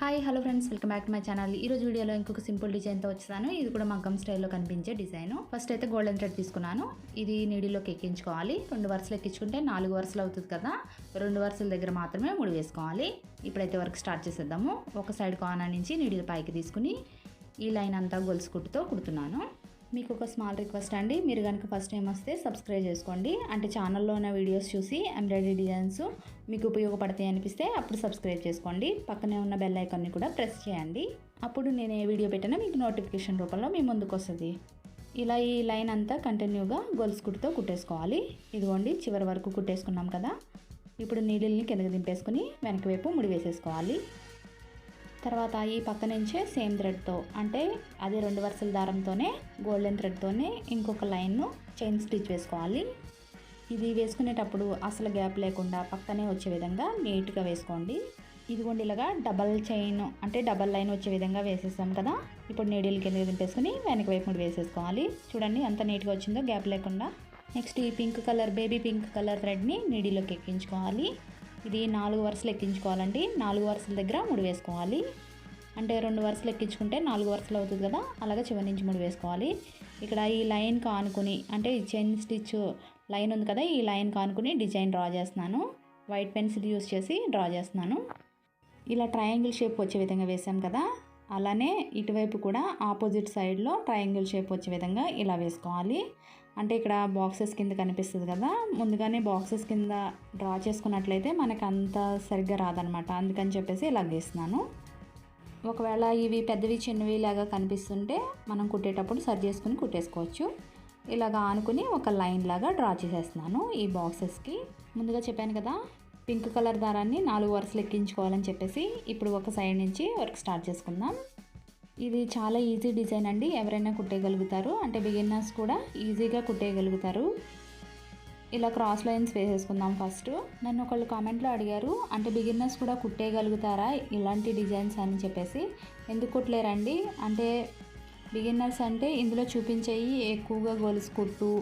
Hi hello friends, welcome back to my channel. ఈ రోజు వీడియోలో ఇంకొక సింపుల్ డిజైన్తో వచ్చాను. ఇది కూడా మగ్గం స్టైల్లో కనిపించే డిజైన్. ఫస్ట్ అయితే గోల్డెన్ థ్రెడ్ తీసుకున్నాను. ఇది నీడిలోకి ఎక్కించుకోవాలి. 2 వరుసలు ఎక్కించుకుంటే 4 వరుసలు అవుతుంది కదా. 2 వరుసల దగ్గర మాత్రమే ముడి వేసుకోవాలి. ఇప్పుడైతే వర్క్ స్టార్ట్ చేసేద్దాము. ఒక సైడ్ కార్నర్ నుంచి నీడిల పైకి తీసుకుని ఈ లైన్ అంతా గొలుసు కుట్టుతో కుడుతున్నాను. మీకు ఒక స్మాల్ రిక్వెస్ట్ అండి, మీరు కనుక ఫస్ట్ టైం వస్తే సబ్స్క్రైబ్ చేసుకోండి. అంటే ఛానల్లో ఉన్న వీడియోస్ చూసి ఎంబ్రాయిడరీ డిజైన్స్ మీకు ఉపయోగపడతాయి అనిపిస్తే అప్పుడు సబ్స్క్రైబ్ చేసుకోండి. పక్కనే ఉన్న బెల్ ఐకాన్ని కూడా ప్రెస్ చేయండి. అప్పుడు నేను ఏ వీడియో పెట్టినా మీకు నోటిఫికేషన్ రూపంలో మీ ముందుకు వస్తుంది. ఇలా ఈ లైన్ అంతా కంటిన్యూగా గొలుసు కుట్టుతో కుట్టేసుకోవాలి. ఇదిగోండి, చివరి వరకు కుట్టేసుకున్నాం కదా. ఇప్పుడు నీడిల్ని కిందకి దింపేసుకుని వెనక వైపు ముడి వేసేసుకోవాలి. తర్వాత ఈ పక్క నుంచే సేమ్ థ్రెడ్తో, అంటే అదే 2 వరుసల దారంతోనే గోల్డెన్ థ్రెడ్తోనే ఇంకొక లైన్ను చైన్ స్టిచ్ వేసుకోవాలి. ఇది వేసుకునేటప్పుడు అసలు గ్యాప్ లేకుండా పక్కనే వచ్చే విధంగా నీట్గా వేసుకోండి. ఇదిగోండి, ఇలాగా డబల్ చైన్ అంటే డబల్ లైన్ వచ్చే విధంగా వేసేసాం కదా. ఇప్పుడు నీడిల్ కింద దింపేసుకుని వెనక వైపు ముడి వేసేసుకోవాలి. చూడండి ఎంత నీట్గా వచ్చిందో గ్యాప్ లేకుండా. నెక్స్ట్ ఈ pink colour, baby pink colour థ్రెడ్ని నీడిలోకి ఎక్కించుకోవాలి. ఇది 4 వరుసలు ఎక్కించుకోవాలండి. 4 వరుసల దగ్గర ముడి వేసుకోవాలి. అంటే 2 వరుసలు ఎక్కించుకుంటే 4 వరుసలు అవుతుంది కదా, అలాగే చివరి నుంచి ముడి వేసుకోవాలి. ఇక్కడ ఈ లైన్ కానుకుని, అంటే ఈ చైన్ స్టిచ్ లైన్ ఉంది కదా, ఈ లైన్ కానుకుని డిజైన్ డ్రా చేస్తున్నాను. వైట్ పెన్సిల్ యూస్ చేసి డ్రా చేస్తున్నాను. ఇలా ట్రయాంగిల్ షేప్ వచ్చే విధంగా వేసాం కదా, అలానే ఇటువైపు కూడా ఆపోజిట్ సైడ్లో ట్రయాంగిల్ షేప్ వచ్చే విధంగా ఇలా వేసుకోవాలి. అంటే ఇక్కడ బాక్సెస్ కింద కనిపిస్తుంది కదా, ముందుగానే బాక్సెస్ కింద డ్రా చేసుకున్నట్లయితే మనకు అంత సరిగ్గా రాదనమాట. అందుకని చెప్పేసి ఇలా గీస్తున్నాను. ఒకవేళ ఇవి పెద్దవి చిన్నవి లాగా కనిపిస్తుంటే మనం కుట్టేటప్పుడు సరి చేసుకుని కుట్టేసుకోవచ్చు. ఇలాగ ఆనుకుని ఒక లైన్ లాగా డ్రా చేసేస్తున్నాను ఈ బాక్సెస్కి. ముందుగా చెప్పాను కదా, పింక్ కలర్ దారాన్ని 4 వరుసలు ఎక్కించుకోవాలని చెప్పేసి. ఇప్పుడు ఒక సైడ్ నుంచి వర్క్ స్టార్ట్ చేసుకుందాం. ఇది చాలా ఈజీ డిజైన్ అండి, ఎవరైనా కుట్టేయగలుగుతారు. అంటే బిగినర్స్ కూడా ఈజీగా కుట్టేయగలుగుతారు. ఇలా క్రాస్ లైన్స్ వేసేసుకుందాం ఫస్ట్. నన్ను ఒకళ్ళు కామెంట్లో అడిగారు, అంటే బిగినర్స్ కూడా కుట్టేయగలుగుతారా ఇలాంటి డిజైన్స్ అని చెప్పేసి. ఎందుకు కుట్టలేరండి అంటే, బిగినర్స్ అంటే ఇందులో చూపించేవి ఎక్కువగా గొలుసు కుట్టు,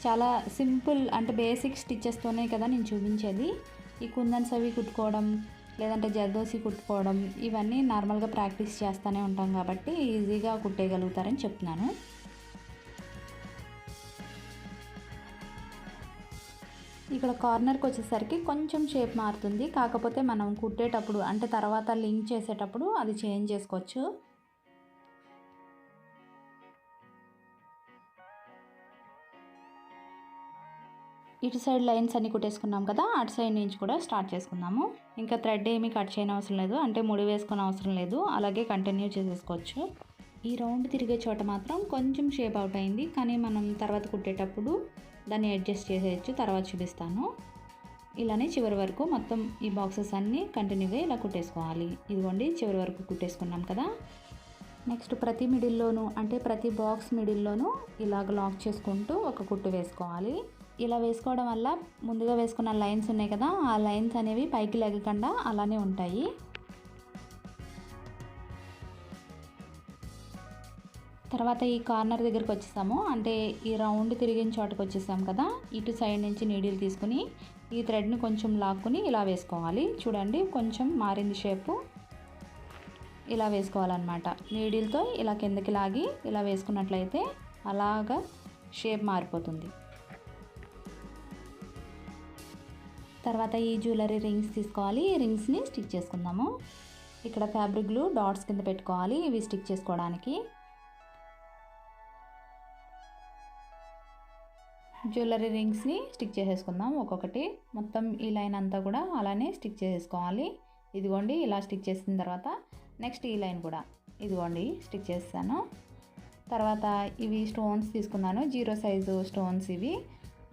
చాలా సింపుల్ అంటే బేసిక్ స్టిచెస్తోనే కదా నేను చూపించేది. ఈ కుందన్స్ అవి కుట్టుకోవడం, లేదంటే జర్దోసి కుట్టుకోవడం, ఇవన్నీ నార్మల్గా ప్రాక్టీస్ చేస్తూనే ఉంటాం కాబట్టి ఈజీగా కుట్టేయగలుగుతారని చెప్తున్నాను. ఇక్కడ కార్నర్కి వచ్చేసరికి కొంచెం షేప్ మారుతుంది, కాకపోతే మనం కుట్టేటప్పుడు అంటే తర్వాత లింక్ చేసేటప్పుడు అది చేంజ్ చేసుకోవచ్చు. ఇటు సైడ్ లైన్స్ అన్ని కుట్టేసుకున్నాం కదా, అటు సైడ్ నుంచి కూడా స్టార్ట్ చేసుకుందాము. ఇంకా థ్రెడ్ ఏమీ కట్ చేయని అవసరం లేదు, అంటే ముడి వేసుకునే అవసరం లేదు, అలాగే కంటిన్యూ చేసేసుకోవచ్చు. ఈ రౌండ్ తిరిగే చోట మాత్రం కొంచెం షేప్ అవుట్ అయింది, కానీ మనం తర్వాత కుట్టేటప్పుడు దాన్ని అడ్జస్ట్ చేసేయచ్చు, తర్వాత చూపిస్తాను. ఇలానే చివరి వరకు మొత్తం ఈ బాక్సెస్ అన్నీ కంటిన్యూగా ఇలా కుట్టేసుకోవాలి. ఇదిగోండి, చివరి వరకు కుట్టేసుకున్నాం కదా. నెక్స్ట్ ప్రతి మిడిల్లోనూ, అంటే ప్రతి బాక్స్ మిడిల్లోనూ ఇలాగ లాక్ చేసుకుంటూ ఒక కుట్టు వేసుకోవాలి. ఇలా వేసుకోవడం వల్ల ముందుగా వేసుకున్న లైన్స్ ఉన్నాయి కదా, ఆ లైన్స్ అనేవి పైకి లెగకుండా అలానే ఉంటాయి. తర్వాత ఈ కార్నర్ దగ్గరికి వచ్చేసాము, అంటే ఈ రౌండ్ తిరిగిన చోటకి వచ్చేసాం కదా. ఇటు సైడ్ నుంచి నీడిల్ తీసుకుని ఈ థ్రెడ్ని కొంచెం లాక్కుని ఇలా వేసుకోవాలి. చూడండి, కొంచెం మారింది షేపు. ఇలా వేసుకోవాలన్నమాట. నీడిల్తో ఇలా కిందకి లాగి ఇలా వేసుకున్నట్లయితే అలాగా షేప్ మారిపోతుంది. తర్వాత ఈ జ్యువెలరీ రింగ్స్ తీసుకోవాలి. ఈ రింగ్స్ని స్టిక్ చేసుకుందాము. ఇక్కడ ఫ్యాబ్రిక్ గ్లూ డాట్స్ కింద పెట్టుకోవాలి ఇవి స్టిక్ చేసుకోవడానికి. జ్యువెలరీ రింగ్స్ని స్టిక్ చేసేసుకుందాం ఒక్కొక్కటి. మొత్తం ఈ లైన్ అంతా కూడా అలానే స్టిక్ చేసేసుకోవాలి. ఇదిగోండి, ఇలా స్టిక్ చేసిన తర్వాత నెక్స్ట్ ఈ లైన్ కూడా ఇదిగోండి స్టిక్ చేస్తాను. తర్వాత ఇవి స్టోన్స్ తీసుకున్నాను, 0 సైజు స్టోన్స్. ఇవి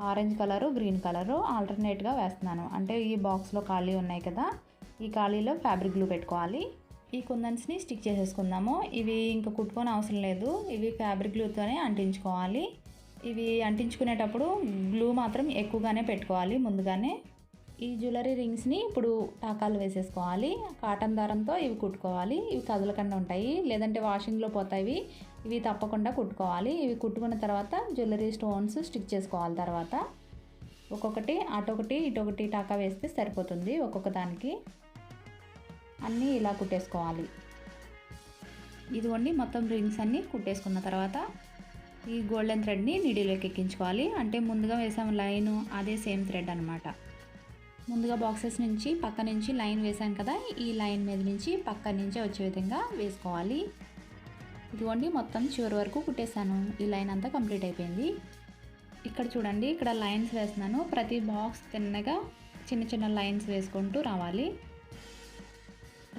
ఆరెంజ్ కలరు, గ్రీన్ కలరు ఆల్టర్నేట్గా వేస్తున్నాను. అంటే ఈ బాక్స్లో ఖాళీ ఉన్నాయి కదా, ఈ ఖాళీలో ఫ్యాబ్రిక్ గ్లూ పెట్టుకోవాలి. ఈ కుందన్స్ని స్టిక్ చేసేసుకుందాము. ఇవి ఇంకా కుట్టుకొని అవసరం లేదు, ఇవి ఫ్యాబ్రిక్ గ్లూతోనే అంటించుకోవాలి. ఇవి అంటించుకునేటప్పుడు గ్లూ మాత్రం ఎక్కువగానే పెట్టుకోవాలి ముందుగానే. ఈ జ్యువెలరీ రింగ్స్ని ఇప్పుడు టాకాలు వేసేసుకోవాలి. కాటన్ దారంతో ఇవి కుట్టుకోవాలి. ఇవి కదలకుండా ఉంటాయి, లేదంటే వాషింగ్లో పోతాయి. ఇవి తప్పకుండా కుట్టుకోవాలి. ఇవి కుట్టుకున్న తర్వాత జ్యువెలరీ స్టోన్స్ స్టిక్ చేసుకోవాలి. తర్వాత ఒక్కొక్కటి అటొకటి ఇటొకటి టాకా వేస్తే సరిపోతుంది ఒక్కొక్క దానికి. అన్నీ ఇలా కుట్టేసుకోవాలి. ఇదిగోండి మొత్తం రింగ్స్ అన్నీ కుట్టేసుకున్న తర్వాత ఈ గోల్డెన్ థ్రెడ్ని నీడిలోకి ఎక్కించుకోవాలి. అంటే ముందుగా వేసాము లైను, అదే సేమ్ థ్రెడ్ అనమాట. ముందుగా బాక్సెస్ నుంచి పక్క నుంచి లైన్ వేసాం కదా, ఈ లైన్ మీద నుంచి పక్క నుంచే వచ్చే విధంగా వేసుకోవాలి. ఇదిగోండి మొత్తం చివరి వరకు కుట్టేశాను. ఈ లైన్ అంతా కంప్లీట్ అయిపోయింది. ఇక్కడ చూడండి, ఇక్కడ లైన్స్ వేస్తున్నాను. ప్రతి బాక్స్ తిన్నగా చిన్న చిన్న లైన్స్ వేసుకుంటూ రావాలి.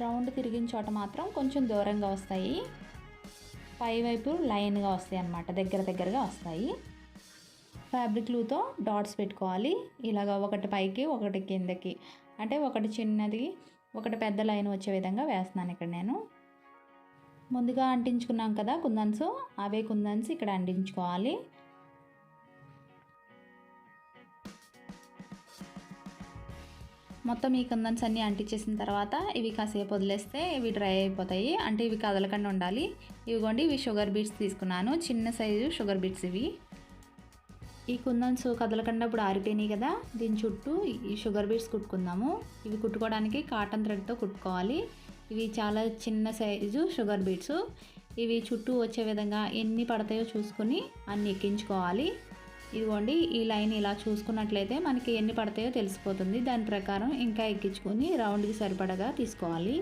రౌండ్ తిరిగిన చోట మాత్రం కొంచెం దూరంగా వస్తాయి, పై వైపు లైన్గా వస్తాయి అన్నమాట, దగ్గర దగ్గరగా వస్తాయి. ఫ్యాబ్రిక్ గ్లూతో డాట్స్ పెట్టుకోవాలి. ఇలాగ ఒకటి పైకి ఒకటి కిందకి, అంటే ఒకటి చిన్నది ఒకటి పెద్ద లైన్ వచ్చే విధంగా వేస్తున్నాను ఇక్కడ నేను. ముందుగా అంటించుకున్నాం కదా కుందన్స్, అవే కుందన్స్ ఇక్కడ అంటించుకోవాలి. మొత్తం ఈ కుందన్స్ అన్నీ అంటించేసిన తర్వాత ఇవి కాసేపు వదిలేస్తే ఇవి డ్రై అయిపోతాయి, అంటే ఇవి కదలకుండా ఉండాలి. ఇవిగోండి, ఇవి షుగర్ బీట్స్ తీసుకున్నాను, చిన్న సైజు షుగర్ బీట్స్ ఇవి. ఈ కుందన్స్ కదలకుండా ఇప్పుడు ఆరిపోయినాయి కదా, దీని చుట్టూ ఈ షుగర్ బీట్స్ కుట్టుకుందాము. ఇవి కుట్టుకోవడానికి కాటన్ థ్రెడ్తో కుట్టుకోవాలి. ఇవి చాలా చిన్న సైజు షుగర్ బీట్స్. ఇవి చుట్టూ వచ్చే విధంగా ఎన్ని పడతాయో చూసుకొని అన్ని ఎక్కించుకోవాలి. ఇదిగోండి, ఈ లైన్ ఇలా చూసుకున్నట్లయితే మనకి ఎన్ని పడతాయో తెలిసిపోతుంది. దాని ప్రకారం ఇంకా ఎక్కించుకొని రౌండ్కి సరిపడగా తీసుకోవాలి.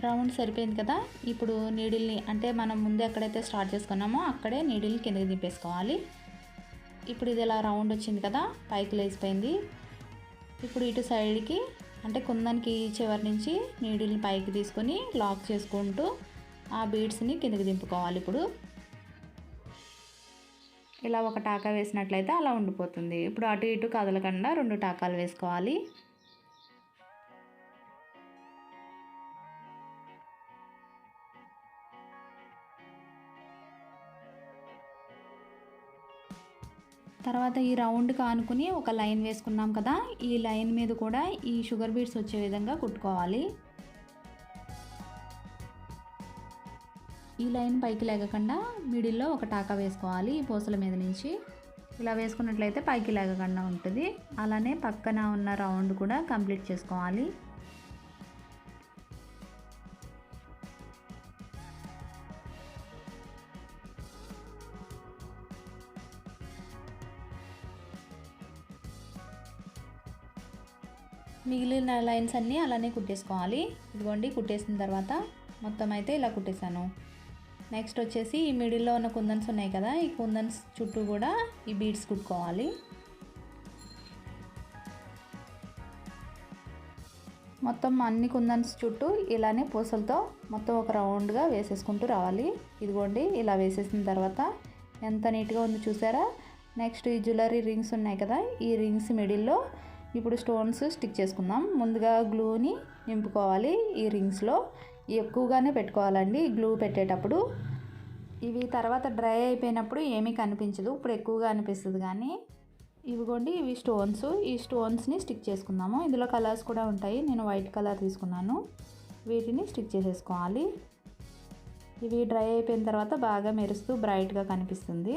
రౌండ్ సరిపోయింది కదా, ఇప్పుడు నీడిల్ని, అంటే మనం ముందు ఎక్కడైతే స్టార్ట్ చేసుకున్నామో అక్కడే నీడిల్ని కిందకి దింపేసుకోవాలి. ఇప్పుడు ఇది ఇలా రౌండ్ వచ్చింది కదా, పైకి లేచిపోయింది. ఇప్పుడు ఇటు సైడ్కి, అంటే కుందానికి చివరి నుంచి నీడిల్ని పైకి తీసుకొని లాక్ చేసుకుంటూ ఆ బీడ్స్ని కిందకి దింపుకోవాలి. ఇప్పుడు ఇలా ఒక టాకా వేసినట్లయితే అలా ఉండిపోతుంది. ఇప్పుడు అటు ఇటు కదలకుండా 2 టాకాలు వేసుకోవాలి. తర్వాత ఈ రౌండ్కి ఆనుకుని ఒక లైన్ వేసుకున్నాం కదా, ఈ లైన్ మీద కూడా ఈ షుగర్ బీడ్స్ వచ్చే విధంగా కుట్టుకోవాలి. ఈ లైన్ పైకి లేగకుండా మిడిల్లో ఒక టాకా వేసుకోవాలి. ఈ పూసల మీద నుంచి ఇలా వేసుకున్నట్లయితే పైకి లేగకుండా ఉంటుంది. అలానే పక్కన ఉన్న రౌండ్ కూడా కంప్లీట్ చేసుకోవాలి. మిగిలిన లైన్స్ అన్నీ అలానే కుట్టేసుకోవాలి. ఇదిగోండి, కుట్టేసిన తర్వాత మొత్తం అయితే ఇలా కుట్టేశాను. నెక్స్ట్ వచ్చేసి ఈ మిడిల్లో ఉన్న కుందన్స్ ఉన్నాయి కదా, ఈ కుందన్స్ చుట్టూ కూడా ఈ బీడ్స్ కుట్టుకోవాలి. మొత్తం అన్ని కుందన్స్ చుట్టూ ఇలానే పూసలతో మొత్తం ఒక రౌండ్గా వేసేసుకుంటూ రావాలి. ఇదిగోండి, ఇలా వేసేసిన తర్వాత ఎంత నీట్గా ఉందో చూసారా. నెక్స్ట్ ఈ జ్యువెలరీ రింగ్స్ ఉన్నాయి కదా, ఈ రింగ్స్ మిడిల్లో ఇప్పుడు స్టోన్స్ స్టిక్ చేసుకుందాం. ముందుగా గ్లూని నింపుకోవాలి. ఈ రింగ్స్లో ఎక్కువగానే పెట్టుకోవాలండి గ్లూ పెట్టేటప్పుడు. ఇవి తర్వాత డ్రై అయిపోయినప్పుడు ఏమీ కనిపించదు, ఇప్పుడు ఎక్కువగా అనిపిస్తుంది. కానీ ఇవిగోండి, ఇవి స్టోన్స్. ఈ స్టోన్స్ని స్టిక్ చేసుకుందాము. ఇందులో కలర్స్ కూడా ఉంటాయి, నేను వైట్ కలర్ తీసుకున్నాను. వీటిని స్టిక్ చేసేసుకోవాలి. ఇవి డ్రై అయిపోయిన తర్వాత బాగా మెరుస్తూ బ్రైట్గా కనిపిస్తుంది.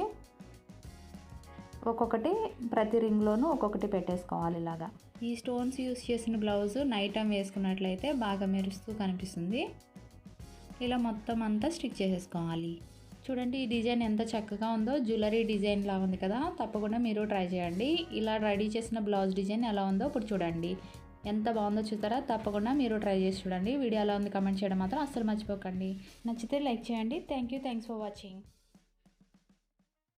ఒక్కొక్కటి ప్రతి రింగ్లోనూ ఒక్కొక్కటి పెట్టేసుకోవాలి ఇలాగా. ఈ స్టోన్స్ యూస్ చేసిన బ్లౌజ్ నైట్ టైం వేసుకున్నట్లయితే బాగా మెరుస్తూ కనిపిస్తుంది. ఇలా మొత్తం అంతా స్టిక్ చేసేసుకోవాలి. చూడండి, ఈ డిజైన్ ఎంత చక్కగా ఉందో, జ్యువెలరీ డిజైన్ లా ఉంది కదా. తప్పకుండా మీరు ట్రై చేయండి. ఇలా రెడీ చేసిన బ్లౌజ్ డిజైన్ ఎలా ఉందో ఇప్పుడు చూడండి, ఎంత బాగుందో చూస్తారా. తప్పకుండా మీరు ట్రై చేసి చూడండి. వీడియో ఎలా ఉంది కమెంట్ చేయడం మాత్రం అస్సలు మర్చిపోకండి. నచ్చితే లైక్ చేయండి. Thanks for watching.